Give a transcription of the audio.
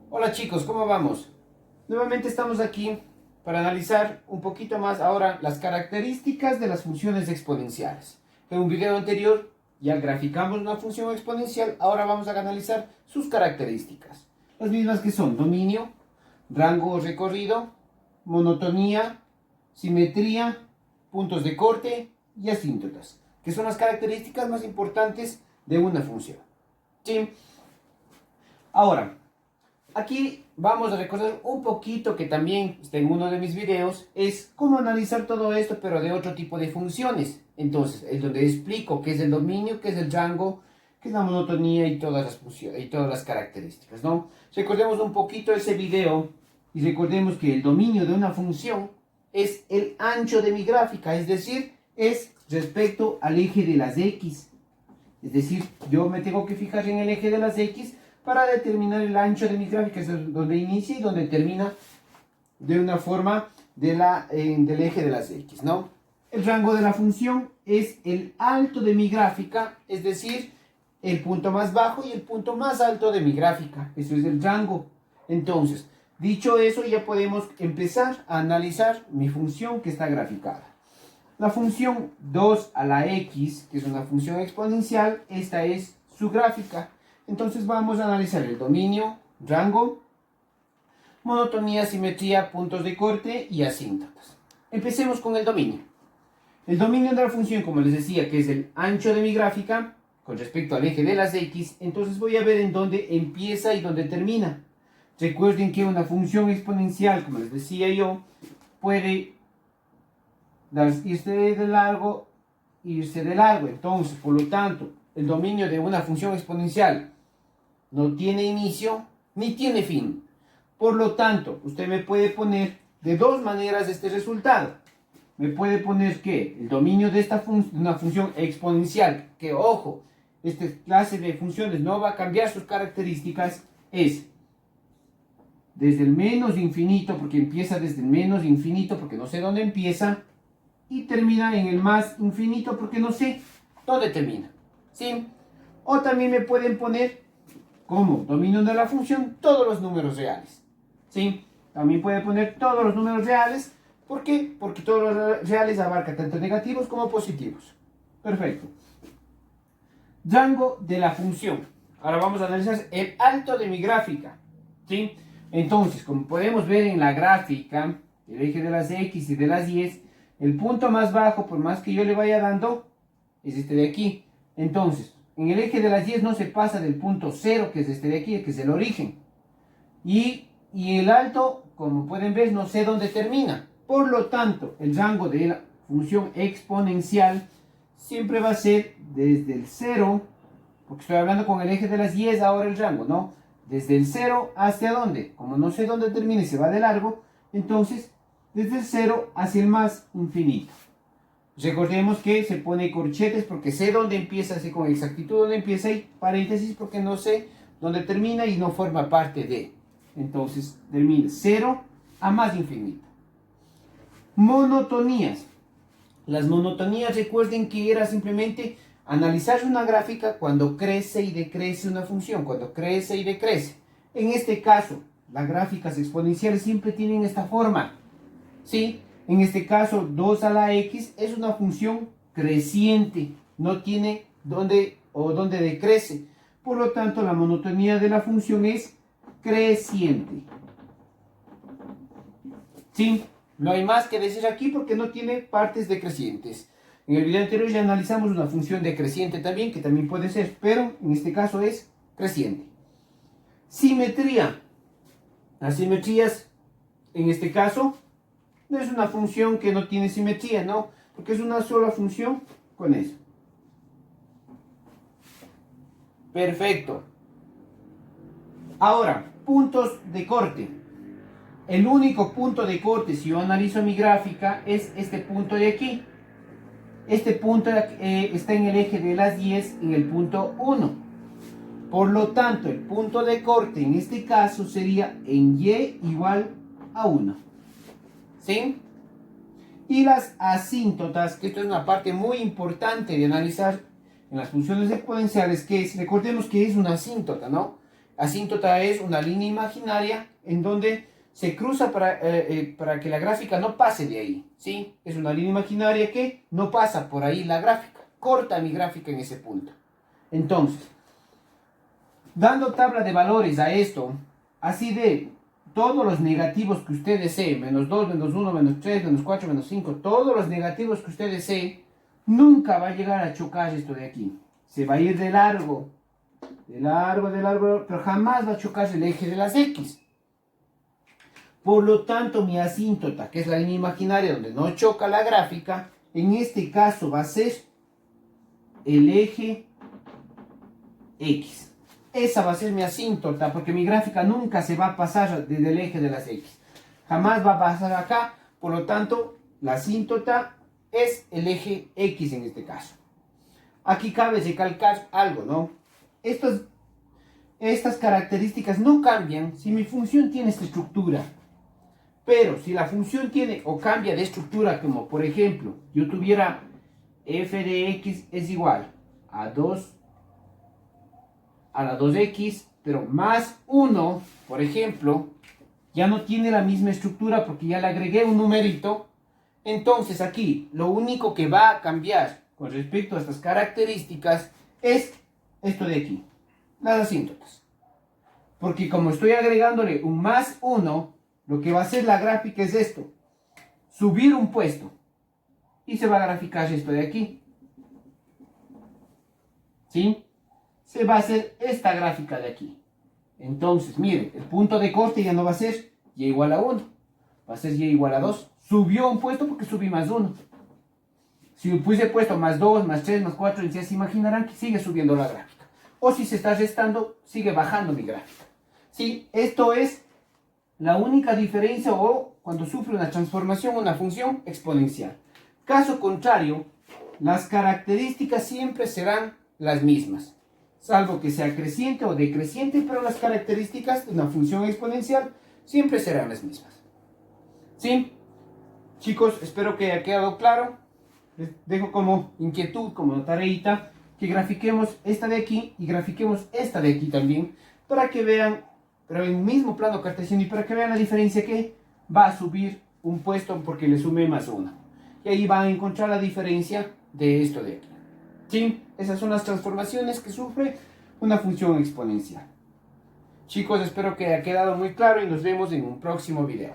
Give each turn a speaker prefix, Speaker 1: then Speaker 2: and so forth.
Speaker 1: Hola chicos, ¿cómo vamos? Nuevamente estamos aquí para analizar un poquito más ahora las características de las funciones exponenciales. En un video anterior ya graficamos una función exponencial, ahora vamos a analizar sus características. Las mismas que son dominio, rango recorrido, monotonía, simetría, puntos de corte y asíntotas, que son las características más importantes de una función. ¿Sí? Ahora, aquí vamos a recordar un poquito que también está en uno de mis videos, es cómo analizar todo esto, pero de otro tipo de funciones. Entonces, es donde explico qué es el dominio, qué es el rango, qué es la monotonía y todas las funciones y todas las características, ¿no? Recordemos un poquito ese video y recordemos que el dominio de una función es el ancho de mi gráfica, es decir, es respecto al eje de las X. Es decir, yo me tengo que fijar en el eje de las X para determinar el ancho de mi gráfica, es donde inicia y donde termina de una forma del eje de las X, ¿no? El rango de la función es el alto de mi gráfica, es decir, el punto más bajo y el punto más alto de mi gráfica. Eso es el rango. Entonces, dicho eso, ya podemos empezar a analizar mi función que está graficada. La función 2 a la x, que es una función exponencial, esta es su gráfica. Entonces vamos a analizar el dominio, rango, monotonía, simetría, puntos de corte y asíntotas. Empecemos con el dominio. El dominio de la función, como les decía, que es el ancho de mi gráfica con respecto al eje de las x, entonces voy a ver en dónde empieza y dónde termina. Recuerden que una función exponencial, como les decía yo, puede irse de largo, irse de largo. Entonces, por lo tanto, el dominio de una función exponencial no tiene inicio ni tiene fin. Por lo tanto, usted me puede poner de dos maneras este resultado. Me puede poner que el dominio de una función exponencial, que ojo, esta clase de funciones no va a cambiar sus características, es desde el menos infinito, porque empieza desde el menos infinito, porque no sé dónde empieza, y termina en el más infinito, porque no sé dónde termina. ¿Sí? O también me pueden poner como dominio de la función todos los números reales. ¿Sí? También puede poner todos los números reales. ¿Por qué? Porque todos los reales abarcan tanto negativos como positivos. Perfecto. Rango de la función. Ahora vamos a analizar el alto de mi gráfica. ¿Sí? Entonces, como podemos ver en la gráfica, el eje de las X y de las Y, el punto más bajo, por más que yo le vaya dando, es este de aquí. Entonces, en el eje de las 10 no se pasa del punto 0, que es este de aquí, que es el origen. Y el alto, como pueden ver, no sé dónde termina. Por lo tanto, el rango de la función exponencial siempre va a ser desde el 0, porque estoy hablando con el eje de las 10 ahora el rango, ¿no? Desde el 0 hasta dónde. Como no sé dónde termina y se va de largo, entonces desde el 0 hacia el más infinito. Recordemos que se pone corchetes porque sé dónde empieza, sé con exactitud dónde empieza, y paréntesis porque no sé dónde termina y no forma parte de. Entonces termina 0 a más infinito. Monotonías. Las monotonías, recuerden que era simplemente analizar una gráfica cuando crece y decrece una función, cuando crece y decrece. En este caso, las gráficas exponenciales siempre tienen esta forma. ¿Sí? En este caso, 2 a la x es una función creciente, no tiene dónde decrece. Por lo tanto, la monotonía de la función es creciente. ¿Sí? No hay más que decir aquí porque no tiene partes decrecientes. En el video anterior ya analizamos una función decreciente también, que también puede ser, pero en este caso es creciente. Simetría. Las simetrías, en este caso, no es una función que no tiene simetría, ¿no? Porque es una sola función con eso. Perfecto. Ahora, puntos de corte. El único punto de corte, si yo analizo mi gráfica, es este punto de aquí. Este punto está en el eje de las 10, en el punto 1. Por lo tanto, el punto de corte en este caso sería en y igual a 1. ¿Sí? Y las asíntotas, que esto es una parte muy importante de analizar en las funciones exponenciales, que es, recordemos que es una asíntota, ¿no? Asíntota es una línea imaginaria en donde se cruza para que la gráfica no pase de ahí, ¿sí? Es una línea imaginaria que no pasa por ahí la gráfica, corta mi gráfica en ese punto. Entonces, dando tabla de valores a esto, así de todos los negativos que usted desee, menos 2, menos 1, menos 3, menos 4, menos 5, todos los negativos que usted desee, nunca va a llegar a chocar esto de aquí. Se va a ir de largo, pero jamás va a chocar el eje de las X. Por lo tanto, mi asíntota, que es la línea imaginaria donde no choca la gráfica, en este caso va a ser el eje X. Esa va a ser mi asíntota, porque mi gráfica nunca se va a pasar desde el eje de las X. Jamás va a pasar acá, por lo tanto, la asíntota es el eje X en este caso. Aquí cabe recalcar algo, ¿no? Estas características no cambian si mi función tiene esta estructura. Pero si la función tiene o cambia de estructura, como por ejemplo, yo tuviera f de x es igual a 2 a la 2x, pero más 1, por ejemplo, ya no tiene la misma estructura porque ya le agregué un numerito. Entonces aquí lo único que va a cambiar con respecto a estas características es esto de aquí, las asíntotas. Porque como estoy agregándole un más 1, lo que va a hacer la gráfica es esto, subir un puesto. Y se va a graficar esto de aquí. ¿Sí? Se va a hacer esta gráfica de aquí. Entonces, miren, el punto de corte ya no va a ser y igual a 1. Va a ser y igual a 2. Subió un puesto porque subí más 1. Si hubiese puesto más 2, más 3, más 4, ya se imaginarán que sigue subiendo la gráfica. O si se está restando, sigue bajando mi gráfica. ¿Sí? Esto es la única diferencia o cuando sufre una transformación una función exponencial. Caso contrario, las características siempre serán las mismas, salvo que sea creciente o decreciente, pero las características de una función exponencial siempre serán las mismas. ¿Sí? Chicos, espero que haya quedado claro. Les dejo como inquietud, como tareita, que grafiquemos esta de aquí y grafiquemos esta de aquí también, para que vean, pero en el mismo plano cartesiano, y para que vean la diferencia que va a subir un puesto porque le sumé más 1. Y ahí van a encontrar la diferencia de esto de aquí. ¿Sí? Esas son las transformaciones que sufre una función exponencial. Chicos, espero que haya quedado muy claro y nos vemos en un próximo video.